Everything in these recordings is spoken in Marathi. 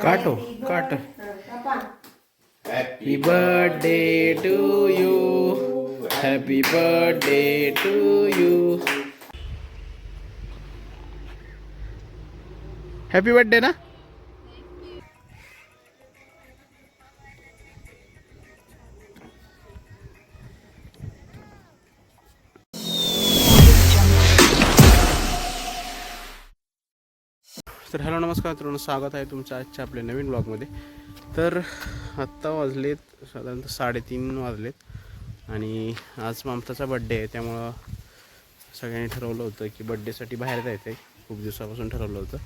काटो काट. Happy birthday to you. Happy birthday to you. Happy birthday ना. तर हॅलो नमस्कार मित्रांनो, स्वागत आहे तुमच्या आजच्या आपल्या नवीन ब्लॉगमध्ये. तर आत्ता वाजलेत साधारणतः 3:30 वाजलेत आणि आज ममताचा बड्डे आहे. त्यामुळं सगळ्यांनी ठरवलं होतं की बड्डेसाठी बाहेर जायचं आहे. खूप दिवसापासून ठरवलं होतं.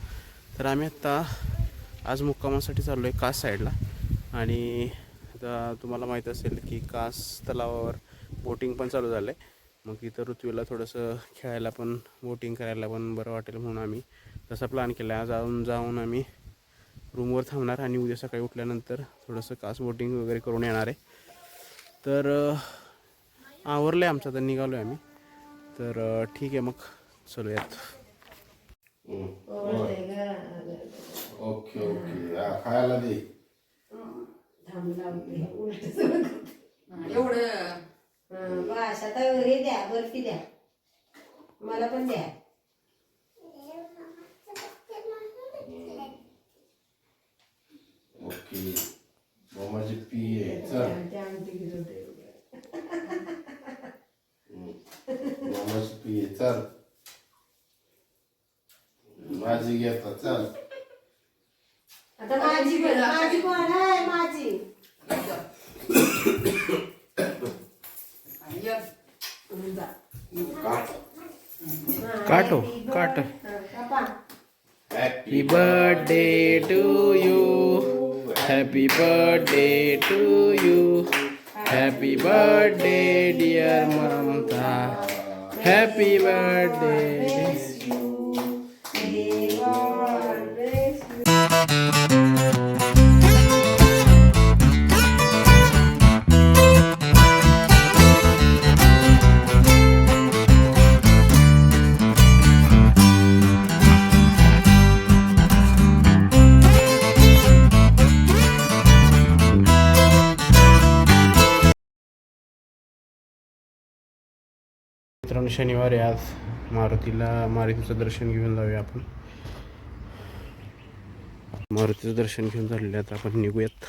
तर आम्ही आत्ता आज मुक्कामासाठी चाललो आहे कास साईडला. आणि आता तुम्हाला माहीत असेल की कास तलावावर बोटिंग पण चालू झालं आहे. मग इथं ऋतूला थोडंसं खेळायला पण बोटिंग करायला पण बरं वाटेल म्हणून आम्ही तसा प्लॅन केला आहे. आज जाऊन आम्ही रूमवर थांबणार आणि उद्या सकाळी उठल्यानंतर थोडंसं कास बोटिंग वगैरे करून येणार आहे. तर आवरलं आहे आमचं, तर निघालो आहे आम्ही. तर ठीक आहे, मग चलूयात. ओके ओके, खायला दे. एवढं बस आता हे द्या, बर्फी द्या, मला पण द्या. ओके मामाची पी आहे. चल मामाची पी आहे. चल माझी घेता. चल आता माझी पण आहे माझी. काटो काट. Happy birthday to you. Happy birthday to you. Happy birthday dear Mamata. Happy birthday. मित्रांनो, शनिवार आहे आज. मारुतीचं दर्शन घेऊन जाऊया आपण. मारुतीचं दर्शन घेऊन झालेलं आता आपण निघूयात.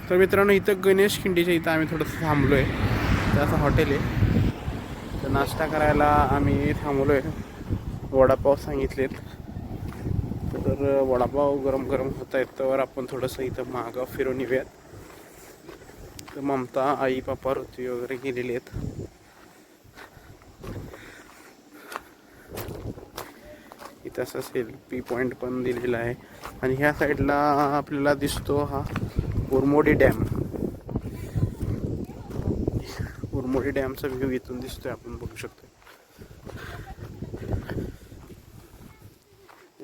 तर मित्रांनो, इथं गणेश खिंडीच्या इथं आम्ही थोडंसं थांबलो आहे. त्याचं हॉटेल आहे. तर नाश्ता करायला आम्ही थांबलो आहे. वडापाव सांगितलेत. तर वडापाव गरम गरम होत आहेत तर आपण थोडंसं इथं मागं फिरून येऊयात. तर ममता, आई, पप्पा, ऋतू वगैरे गेलेले आहेत. इथं असं सेल्फी पॉईंट पण दिलेला आहे. आणि ह्या साईडला आपल्याला दिसतो हा उरमोडी डॅम. उरमोडी डॅमचा व्ह्यू इथून दिसतोय, आपण बघू शकतो.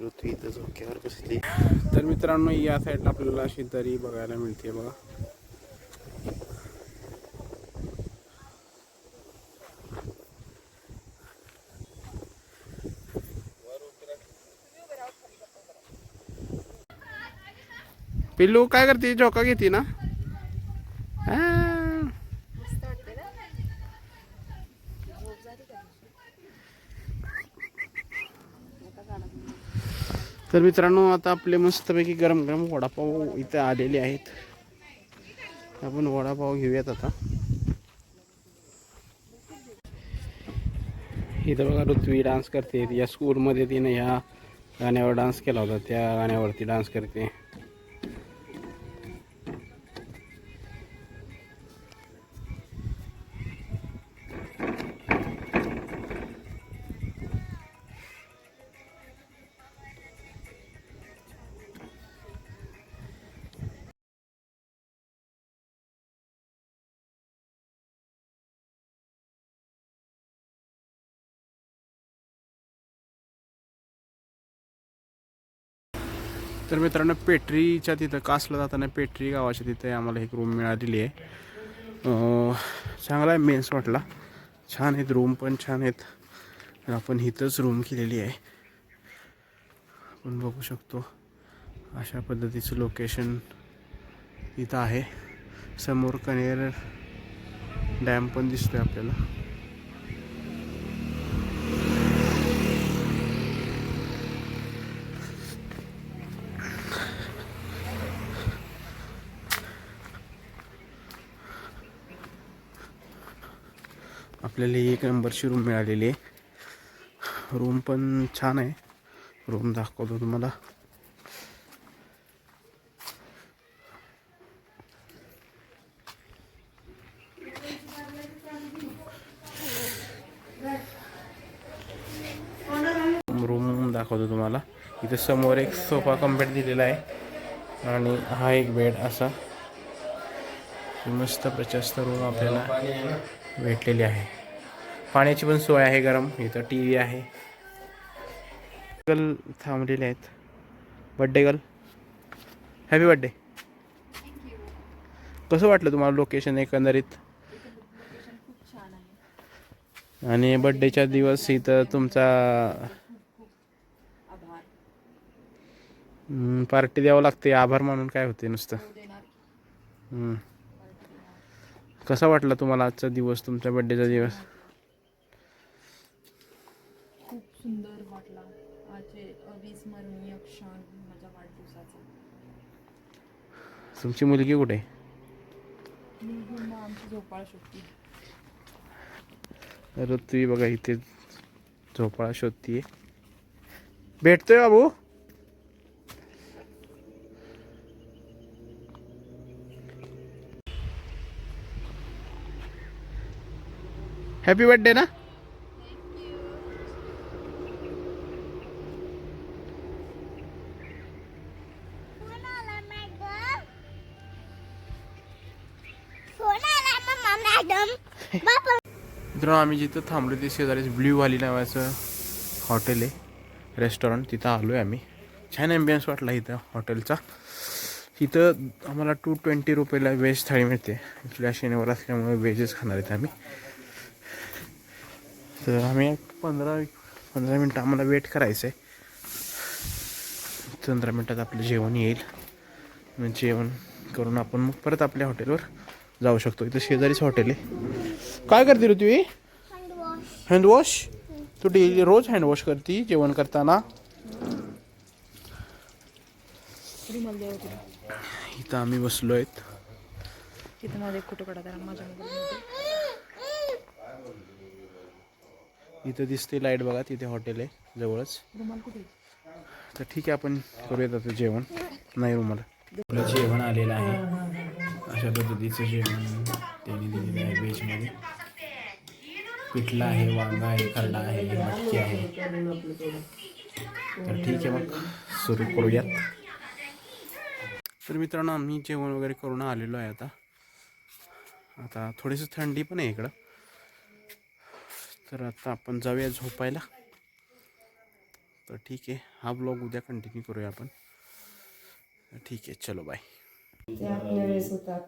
ऋतू इथं झोक्यावर बसली. तर मित्रांनो, या साईडला आपल्याला अशी दरी बघायला मिळते बघा. पिल्लू काय करते? झोका घेते ना. तर मित्रांनो आता आपले मस्तपैकी गरम गरम वडापाव इथे आलेले आहेत. आपण वडापाव घेऊयात आता. इथं बघा ऋत्वी डान्स करते. या स्कूलमध्ये तिने ह्या गाण्यावर डान्स केला होता, त्या गाण्यावरती डान्स करते. तर मित्रांनो पेटरीच्या तिथं कासला जाताना पेटरी गावाच्या तिथे आम्हाला एक रूम मिळालेली आहे. चांगला आहे, मेन्स वाटला. छान आहेत रूम, पण छान आहेत. आपण इथंच रूम केलेली आहे. आपण बघू शकतो अशा पद्धतीचं लोकेशन इथं आहे. समोर कनेर डॅम पण दिसतोय आपल्याला. आपल्याला एक नंबरची रूम मिळालेली आहे. रूम पण छान आहे. रूम दाखवतो तुम्हाला. रूम दाखवतो तुम्हाला. इथे समोर एक सोफा कम्प्लीट दिलेला आहे आणि हा एक बेड. असा मस्त प्रशस्त रूम आपल्याला भेटलेली आहे. पाण्याची पण सोय आहे गरम. इथं TV आहे. गर्ल थांबलेले आहेत. Birthday girl, happy birthday. कसं वाटलं तुम्हाला लोकेशन एकंदरीत? आणि बड्डेच्या दिवस इथं तुमचा पार्टी द्यावं लागते. आभार मानून काय होते नुसतं. कसा वाटला तुम्हाला आजचा दिवस, तुमच्या बड्डेचा दिवस? खूप सुंदर वाटला. आज अविस्मरणीय क्षण माझ्या वाढदिवसाचा. तुमची मुलगी कुठे? आमची झोपाळा शोधती. ऋत्वी बघा इथे झोपाळा शोधतीये. भेटतोय बाबू. हॅपी बर्थडे ना. मित्रांनो आम्ही जिथं थांबलो ते शेजारीच ब्ल्यू व्हॅली नावाचं हॉटेल आहे, रेस्टॉरंट. तिथं आलो आहे आम्ही. छान ॲम्बियन्स वाटला इथं हॉटेलचा. इथं आम्हाला 220 रुपयाला व्हेज थाळी मिळते. इथल्या शनिवार असल्यामुळे व्हेजच खाणार आहेत आम्ही. तर आम्ही 15 मिनटं आम्हाला वेट करायचं आहे. 15 मिनटात आपलं जेवण येईल. मग जेवण करून आपण मग परत आपल्या हॉटेलवर जाऊ शकतो. इथं शेजारीच हॉटेल आहे. काय करते रे तुम्ही? हँडवॉश. तू डेली रोज हँडवॉश करते जेवण करताना? इथं आम्ही बसलो आहेत. तिथं माझे फोटो काढा माझ्या इथं दिसते लाईट बघा. तिथे हॉटेल आहे जवळच. तर ठीक आहे, आपण करूयात आता जेवण. नाही रुमाला. आपलं जेवण आलेलं आहे. अशा पद्धतीचं जेवण त्यांनी दिलेलं आहे व्हेजमध्ये. पिठलं आहे, वांगा आहे, खरडा आहे, मटकी आहे. तर ठीक आहे, मग सुरू करूयात. तर मित्रांनो आम्ही जेवण वगैरे करून आलेलो आहे. आता थोडीशी थंडी पण आहे इकडं. तर आता आपण जाऊया झोपायला. तर ठीक आहे, हा ब्लॉग उद्या कंटिन्यू करूया आपण. ठीक आहे, चलो बाय. ते आपल्या वेळेस होता.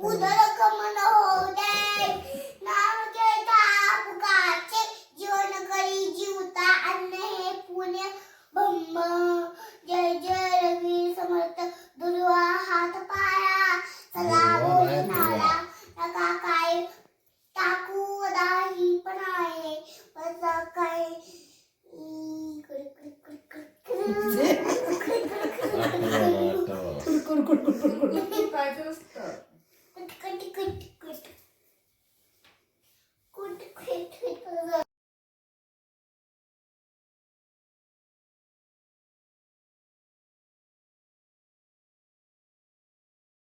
जय जय रवी समर्थ दुर्वा हात पाया चला बोली नाला नका काय टाकू दाही पण आहे काय कुड कुड कुड कुड